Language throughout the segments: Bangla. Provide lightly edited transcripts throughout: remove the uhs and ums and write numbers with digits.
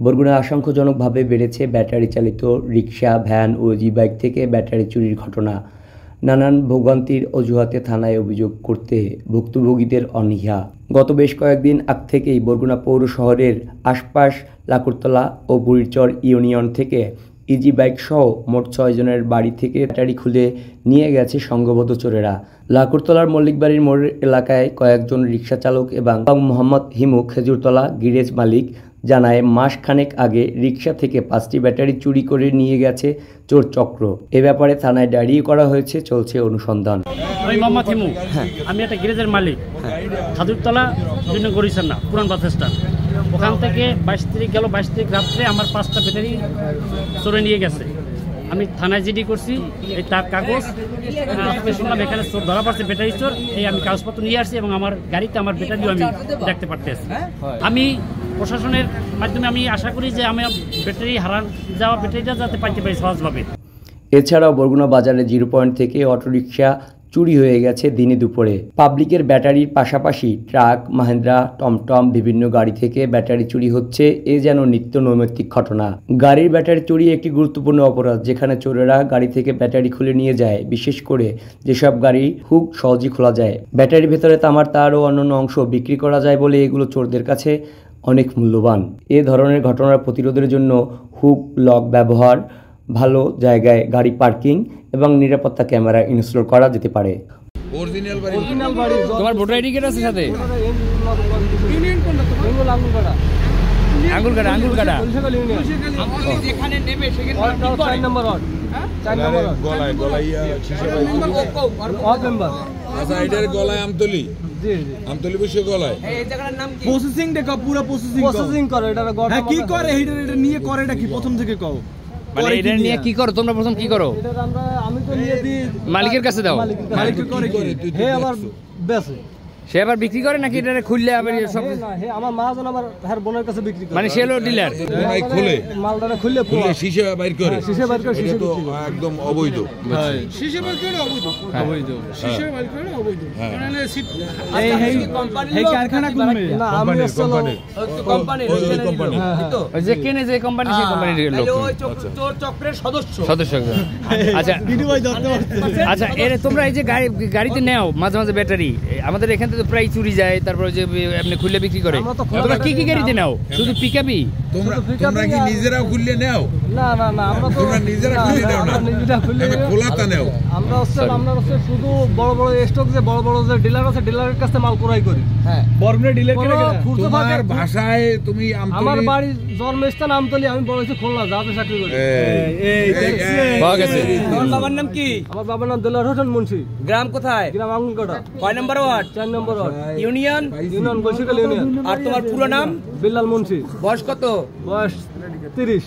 বরগুনায় আশঙ্কাজনকভাবে বেড়েছে ব্যাটারি চালিত রিকশা, ভ্যান ও ই-বাইক থেকে ব্যাটারি চুরির ঘটনা। নানান ভোগান্তির অজুহাতে থানায় অভিযোগ করতে ভুক্তভোগীদের অনীহা। গত বেশ কয়েকদিন আগ থেকেই বরগুনা পৌর শহরের আশপাশ লাকুরতলা ও বুড়িরচর ইউনিয়ন থেকে ইজি বাইক সহ মোট 6 জনের বাড়ি থেকে ব্যাটারি খুলে নিয়ে গেছে সংঘবদ্ধ চোরেরা। লাকুরতলার মল্লিকবাড়ির মোড় এলাকায় কয়েকজন রিকশা চালক এবং মোহাম্মদ হিমু খেজুরতলা গ্যারেজ মালিক জানায়, মাস খানেক আগে রিকশা থেকে 5টি ব্যাটারি চুরি করে নিয়ে গেছে চোর চক্র। এ ব্যাপারে থানায় ডায়েরি করা হয়েছে, চলছে অনুসন্ধান। আমি মোহাম্মদ হিমু, আমি একটা গ্যারেজের মালিক, খেজুরতলা গরিসান্না পুরান বাস স্ট্যান্ড। ওখান থেকে 22 তারিখ রাত্রে আমার 5টা ব্যাটারি চোরে নিয়ে গেছে। আমি থানায় জিডি করছি, এই তার কাগজ শুনলাম এখানে চোর ধরা পড়ছে, ব্যাটারি চোর। এই আমি কাগজপত্র নিয়ে আসছি এবং আমার গাড়িতে আমার ব্যাটারিও আমি দেখতে পারতেছি। আমি প্রশাসনের মাধ্যমে আমি আশা করি যে আমি ব্যাটারি হারান যাওয়া ব্যাটারিটা যাতে পাইতে পারি সহজভাবে। এছাড়াও বরগুনা বাজারে 0 পয়েন্ট থেকে অটোরিকশা চুরি হয়ে গেছে দিনে দুপুরে। পাবলিকের ব্যাটারির পাশাপাশি ট্রাক, মাহেন্দ্রা, টমটম বিভিন্ন গাড়ি থেকে ব্যাটারি চুরি হচ্ছে। এ যেন নিত্য নৈমিত্তিক ঘটনা। গাড়ির ব্যাটারি চুরি একটি গুরুত্বপূর্ণ অপরাধ, যেখানে চোরেরা গাড়ি থেকে ব্যাটারি খুলে নিয়ে যায়। বিশেষ করে যেসব গাড়ি হুক সহজেই খোলা যায়, ব্যাটারির ভেতরে তামার তার ও অন্যান্য অংশ বিক্রি করা যায় বলে এগুলো চোরদের কাছে অনেক মূল্যবান। এ ধরনের ঘটনার প্রতিরোধের জন্য হুক লক ব্যবহার, ভালো জায়গায় গাড়ি পার্কিং এবং নিরাপত্তা ক্যামেরা ইনস্টল করা যেতে পারে। তোমার ভোটার আইডি কার্ড আছে সাথে? আঙ্গুলকাটা যেখানে নেবে সেখানে 4 নম্বর ওয়ার্ড, 4 নম্বর গলায় গলাইয়া শিশে মেম্বার। আচ্ছা, এটার গলায় আমতলি। জি জি, আমতলি বসে গলায়। এই জায়গার নাম কি? প্রসেসিং দেখো, পুরো প্রসেসিং করে। এটা হ্যাঁ, কি করে এটা নিয়ে করে, এটা কি প্রথম থেকে কও? মানে এটা নিয়ে কি করো তোমরা? প্রথম কি করো? এটা আমি তো নিয়ে দিই মালিকের কাছে দাও। মালিক করে হে আমার বেশে সে আবার বিক্রি করে নাকি এটা খুললে আবার সব? না, হে আমার মাজন আমার হের বোনের কাছে বিক্রি করে। মানে সে হলো ডিলার, খুলে মালদারে খুললে শিশে বাইর করে। শিশে বাইর করে, শিশে তো একদম অবৈধ। হ্যাঁ, শিশে বাইর করে অবৈধ, অবৈধ শিশে বাইর করে অবৈধ। মানে এই কোম্পানি এই কারখানা কোনমে? না, আমি আসলে কোম্পানি তো ওই যে কেনে যে কোম্পানি, সেই কোম্পানির লোক, ওই চোর চক্রের সদস্য। আচ্ছা আচ্ছা, এর তোমরা এই যে গাড়িতে নেও মাঝে মাঝে ব্যাটারি, আমাদের এখান থেকে প্রায় চুরি যায়, তারপরে যে আপনি খুললে বিক্রি করে। তোমরা কি কি গাড়িতে নাও? শুধু পিকআপই? তোমরা কি নিজেরাও খুললে নাও? না না না, আমরা তো তোমরা নিজেরা খুলে নাও না, নিজেরা খুলে খোলাতা নাও। আমরা হচ্ছে শুধু বড় বড় স্টক যে বড় বড় যে ডিলার আছে, ডিলারের কাছে মাল ক্রয় করি। হ্যাঁ, বরগুনা ডিলার করে। তোমার ভাষায় তুমি আমার বাড়ি জন্মস্থান আমতলি, আমি বড় হইছি খুলনা, যাতে চাকরি করি। এই পাওয়া গেছে। তোমার বাবার নাম কি? আমার বাবার নাম দেলোয়ার হোসেন মুন্সি। গ্রাম কোথায়? গ্রাম আঙ্গুলকাটা। কয় নম্বর ওয়ার্ড? 4 নম্বর ward. Union? Union Baishakhal union. আর তোমার পুরো নাম? বিল্লাল মুন্সি। বয়স কত? বয়স 30।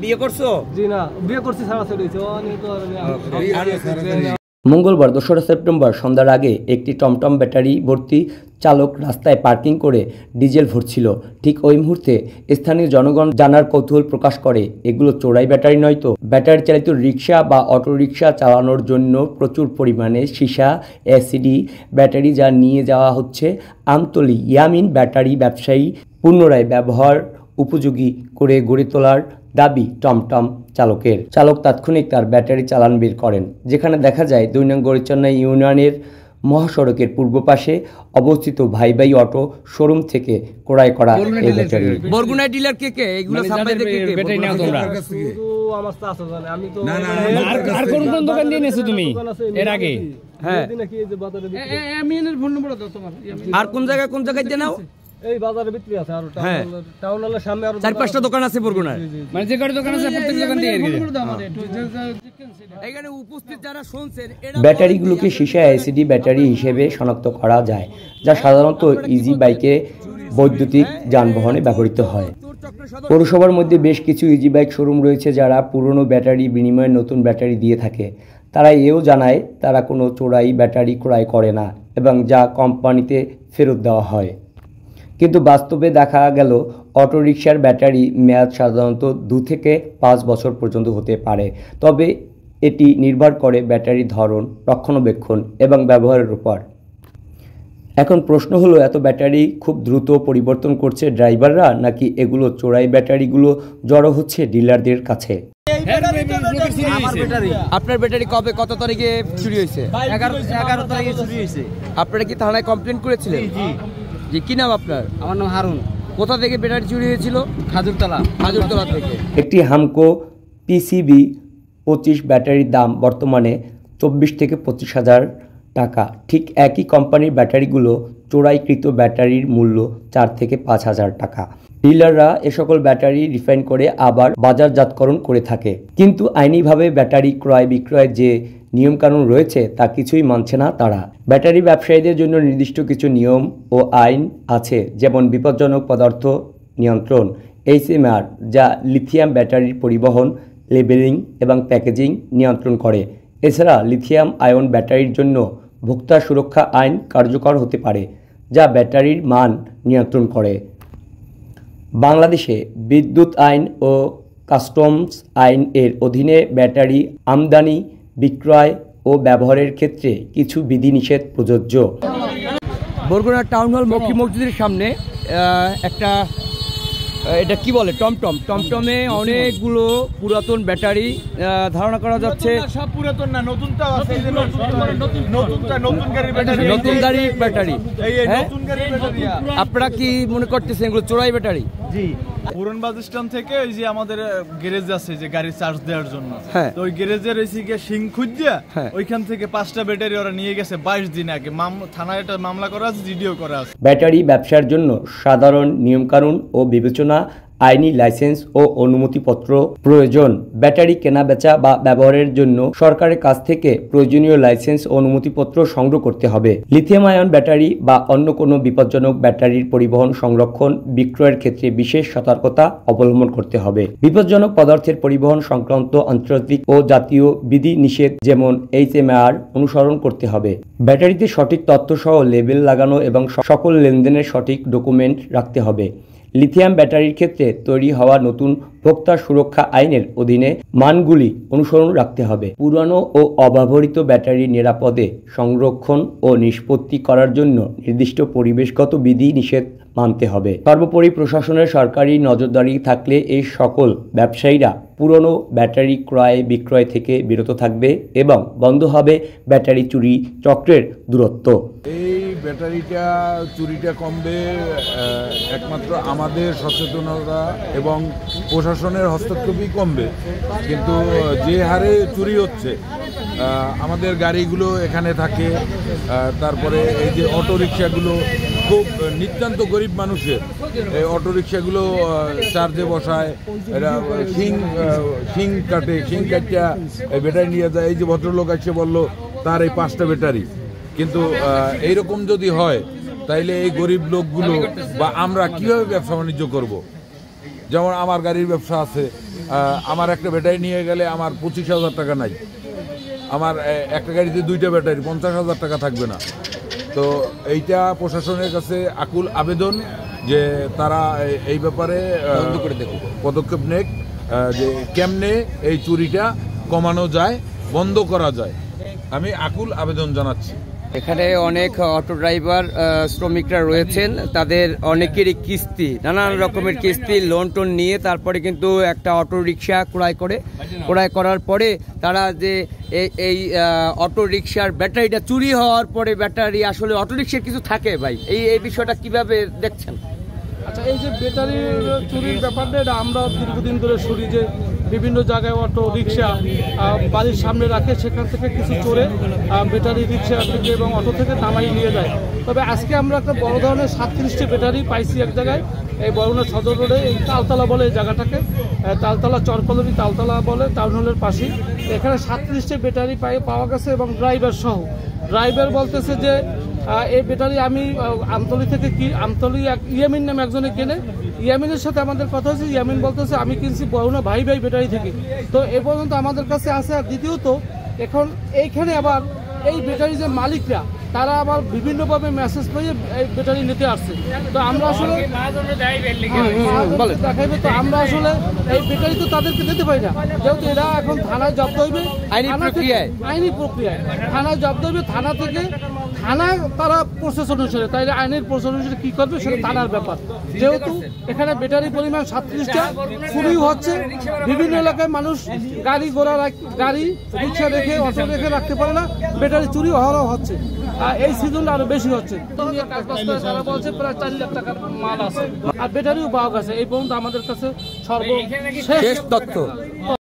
বিয়ে করছো? জি না, বিয়ে করছি, সারা ছেড়ে দিয়েছি। মঙ্গলবার 2রা সেপ্টেম্বর সন্ধ্যার আগে একটি টমটম ব্যাটারি ভর্তি চালক রাস্তায় পার্কিং করে ডিজেল ভরছিল। ঠিক ওই মুহূর্তে স্থানীয় জনগণ জানার কৌতূহল প্রকাশ করে, এগুলো চোরাই ব্যাটারি নয় তো? ব্যাটারি চালিত রিকশা বা অটোরিকশা চালানোর জন্য প্রচুর পরিমাণে সীসা, এসিডি ব্যাটারি যা নিয়ে যাওয়া হচ্ছে আমতলী ইয়ামিন ব্যাটারি ব্যবসায়ী পুনরায় ব্যবহার উপযোগী করে গড়ে তোলার দাবি টমটম চালকের। চালক তাৎক্ষণিক তার ব্যাটারি চালান বের করেন, যেখানে দেখা যায় 2 নং গরিচন্না ইউনিয়নের মহাসড়কের পূর্ব পাশে অবস্থিত ভাই ভাই অটো শোরুম থেকে ক্রয় করা এই ব্যাটারি। বরগুনা ডিলার কে কে এগুলো সাপ্লাই দেয়? কে কে ব্যাটারি নাও তোমরা? আমার চাচা জানে, আমি তো না না, আর কোন কোন দোকান দিয়ে নিয়েছো তুমি এর আগে? হ্যাঁ, নাকি এই যে বাজারে এমিনের ফোন নম্বর দাও তোমার। আর কোন জায়গায় দিয়ে নাও? এই বাজারে বিক্রি আছে, আর টাউন হলের সামনে আর 4-5টা দোকান আছে বরগুনায়। মানে যে কয়টা দোকান আছে প্রত্যেক দোকান দিয়ে এখানে উপস্থিত যারা শুনছেন, ব্যাটারিগুলোকে সীসা এসিডি ব্যাটারি হিসেবে শনাক্ত করা যায়, যা সাধারণত ইজি বাইকে বৈদ্যুতিক যানবাহনে ব্যবহৃত হয়। পৌরসভার মধ্যে বেশ কিছু ইজি বাইক শোরুম রয়েছে যারা পুরনো ব্যাটারি বিনিময়ে নতুন ব্যাটারি দিয়ে থাকে। তারা এও জানায় তারা কোনো চোরাই ব্যাটারি ক্রয় করে না এবং যা কোম্পানিতে ফেরত দেওয়া হয়। কিন্তু বাস্তবে দেখা গেল অটোরিকশার ব্যাটারি মেয়াদ সাধারণত 2 থেকে 5 বছর পর্যন্ত হতে পারে, তবে এটি নির্ভর করে ব্যাটারির ধরন, রক্ষণাবেক্ষণ এবং ব্যবহারের উপর। এখন প্রশ্ন হলো, এত ব্যাটারি খুব দ্রুত পরিবর্তন করছে ড্রাইভাররা, নাকি এগুলো চোরাই ব্যাটারিগুলো জড়ো হচ্ছে ডিলারদের কাছে? আপনার ব্যাটারি কবে কত তারিখে চুরি হয়েছে? 11 তারিখে চুরি হয়েছে। আপনারা কি থানায় কমপ্লেন করেছিলেন? জি। কি নাম আপনার? আমার নাম হারুন। কোথা থেকে ব্যাটারি চুরি হয়েছিল? খাজুরতলা থেকে। একটি হামকো পিসিবি 25 ব্যাটারির দাম বর্তমানে 24 থেকে 25,000 টাকা। ঠিক একই কোম্পানির ব্যাটারিগুলো চোরাইকৃত ব্যাটারির মূল্য 4 থেকে 5,000 টাকা। ডিলাররা এ সকল ব্যাটারি রিফাইন করে আবার বাজারজাতকরণ করে থাকে, কিন্তু আইনিভাবে ব্যাটারি ক্রয় বিক্রয়ের যে নিয়মকানুন রয়েছে তা কিছুই মানছে না তারা। ব্যাটারি ব্যবসায়ীদের জন্য নির্দিষ্ট কিছু নিয়ম ও আইন আছে, যেমন বিপজ্জনক পদার্থ নিয়ন্ত্রণ HMR, যা লিথিয়াম ব্যাটারির পরিবহন, লেবেলিং এবং প্যাকেজিং নিয়ন্ত্রণ করে। এছাড়া লিথিয়াম আয়ন ব্যাটারির জন্য ভোক্তা সুরক্ষা আইন কার্যকর হতে পারে, যা ব্যাটারির মান নিয়ন্ত্রণ করে। বাংলাদেশে বিদ্যুৎ আইন ও কাস্টমস আইন এর অধীনে ব্যাটারি আমদানি, বিক্রয় ও ব্যবহারের ক্ষেত্রে কিছু বিধিনিষেধ প্রযোজ্য। বরগুনা টাউন হল মক্কি মসজিদের সামনে একটা এটা কি বলে টমটমে অনেকগুলো পুরাতন ব্যাটারি ধারণা করা যাচ্ছে। সব পুরাতন না, নতুনটাও আছে। নতুন গাড়ির ব্যাটারি। আপনারা কি মনে করতেছেন এগুলো চোরাই ব্যাটারি? জি। পুরান বাস স্ট্যান্ড থেকে ওই যে আমাদের গ্যারেজ আছে যে গাড়ি চার্জ দেওয়ার জন্য, তো ওই গ্যারেজের ওই গিয়ে সিং খুঁজিয়া ওইখান থেকে 5টা ব্যাটারি ওরা নিয়ে গেছে 22 দিন আগে। থানায় একটা মামলা করা আছে, জিডিও করা আছে। ব্যাটারি ব্যবসার জন্য সাধারণ নিয়মকানুন ও বিবেচনা, আইনি লাইসেন্স ও অনুমতিপত্র প্রয়োজন। ব্যাটারি কেনাবেচা বা ব্যবহারের জন্য সরকারের কাছ থেকে প্রয়োজনীয় লাইসেন্স ও অনুমতিপত্র সংগ্রহ করতে হবে। লিথিয়াম আয়ন ব্যাটারি বা অন্য কোনো বিপজ্জনক ব্যাটারির পরিবহন, সংরক্ষণ, বিক্রয়ের ক্ষেত্রে বিশেষ সতর্কতা অবলম্বন করতে হবে। বিপজ্জনক পদার্থের পরিবহন সংক্রান্ত আন্তর্জাতিক ও জাতীয় বিধি নিষেধ যেমন HMR অনুসরণ করতে হবে। ব্যাটারিতে সঠিক তথ্য সহ লেবেল লাগানো এবং সকল লেনদেনের সঠিক ডকুমেন্ট রাখতে হবে। লিথিয়াম ব্যাটারির ক্ষেত্রে তৈরি হওয়া নতুন ভোক্তা সুরক্ষা আইনের অধীনে মানগুলি অনুসরণ রাখতে হবে। পুরানো ও অব্যবহৃত ব্যাটারি নিরাপদে সংরক্ষণ ও নিষ্পত্তি করার জন্য নির্দিষ্ট পরিবেশগত বিধি নিষেধ মানতে হবে। সর্বোপরি প্রশাসনের সরকারি নজরদারি থাকলে এই সকল ব্যবসায়ীরা পুরনো ব্যাটারি ক্রয় বিক্রয় থেকে বিরত থাকবে এবং বন্ধ হবে ব্যাটারি চুরি চক্রের দূরত্ব। এই ব্যাটারিটা চুরিটা কমবে একমাত্র আমাদের সচেতনতা এবং প্রশাসনের হস্তক্ষেপই কমবে। কিন্তু যে হারে চুরি হচ্ছে, আমাদের গাড়িগুলো এখানে থাকে, তারপরে এই যে অটোরিকশাগুলো খুব নিতান্ত গরিব মানুষের, এই অটোরিকশাগুলো চার্জে বসায়, এরা শিং কাটিয়া ব্যাটারি নিয়ে যায়। এই যে ভদ্রলোক এসে বললো তার এই 5টা ব্যাটারি, কিন্তু এইরকম যদি হয় তাইলে এই গরিব লোকগুলো বা আমরা কিভাবে ব্যবসা বাণিজ্য করব? যেমন আমার গাড়ির ব্যবসা আছে, আমার একটা ব্যাটারি নিয়ে গেলে আমার 25,000 টাকা নাই, আমার একটা গাড়িতে 2টা ব্যাটারি 50,000 টাকা থাকবে না। তো এইটা প্রশাসনের কাছে আকুল আবেদন যে তারা এই ব্যাপারে পদক্ষেপ নেক, যে কেমনে এই চুরিটা কমানো যায়, বন্ধ করা যায়। আমি আকুল আবেদন জানাচ্ছি। এখানে অনেক অটো ড্রাইভার শ্রমিকরা রয়েছেন, তাদের অনেকেরই কিস্তি, নানান রকমের কিস্তি, লোন টোন নিয়ে তারপরে কিন্তু একটা অটো রিক্সা ক্রয় করার পরে তারা যে এই অটো রিক্সার ব্যাটারিটা চুরি হওয়ার পরে ব্যাটারি আসলে অটো রিক্সার কিছু থাকে ভাই, এই বিষয়টা কিভাবে দেখছেন? আচ্ছা, এই যে ব্যাটারি চুরির ব্যাপারটা এটা আমরা দীর্ঘদিন ধরে শুনি যে বিভিন্ন জায়গায় অটো রিক্সা বাড়ির সামনে রাখে, সেখান থেকে কিছু চোরে ব্যাটারি রিক্সা থেকে এবং অটো থেকে নামাই নিয়ে যায়। তবে আজকে আমরা একটা বড় ধরনের 37টি ব্যাটারি পাইছি এক জায়গায়, এই বরগুনা সদর রোডে, এই তালতলা বলে এই জায়গাটাকে, তালতলা চরকলমি তালতলা বলে টাউন হলের পাশেই। এখানে 37টি ব্যাটারি পাওয়া গেছে এবং ড্রাইভার সহ। ড্রাইভার বলতেছে যে এই ব্যাটারি আমি আমতলি থেকে আমতলি ইয়ামিন নামে একজনে কেনে, ইয়ামিনের সাথে আমাদের কথা হয়েছে, ইয়ামিন বলতেছে আমি কিনছি বরগুনা ভাই ব্যাটারি থেকে। তো এ পর্যন্ত আমাদের কাছে আছে। আর দ্বিতীয়ত এখন এইখানে আবার এই ব্যাটারি যে মালিকরা তারা আবার বিভিন্নভাবে মেসেজ পেয়ে এই ব্যাটারি নিতে আসছে। তো আমরা আসলে দেখাইবে, তো আমরা আসলে এই ব্যাটারি তো তাদেরকে দিতে পারি না, যেহেতু এরা এখন থানায় জব্দ হইবে, আইনি প্রক্রিয়ায় থানায় জব্দ হইবে। থানা থেকে থানা তারা প্রসেস অনুসারে, তাই আইনের প্রসেস অনুসারে কী করবে সেটা থানার ব্যাপার। যেহেতু এখানে ব্যাটারি পরিমাণ 37টা, চুরি হচ্ছে, বিভিন্ন এলাকায় মানুষ গাড়ি ঘোড়া গাড়ি রিক্সা রেখে অটো রেখে রাখতে পারে না, ব্যাটারি চুরি হওয়ারও হচ্ছে। আর এই সিজনটা আরো বেশি হচ্ছে। তারা বলছে প্রায় 4 লাখ টাকার মাল আছে, আর ব্যাটারিও পাওয়া গেছে। এই পর্যন্ত আমাদের কাছে সর্বশেষ তথ্য।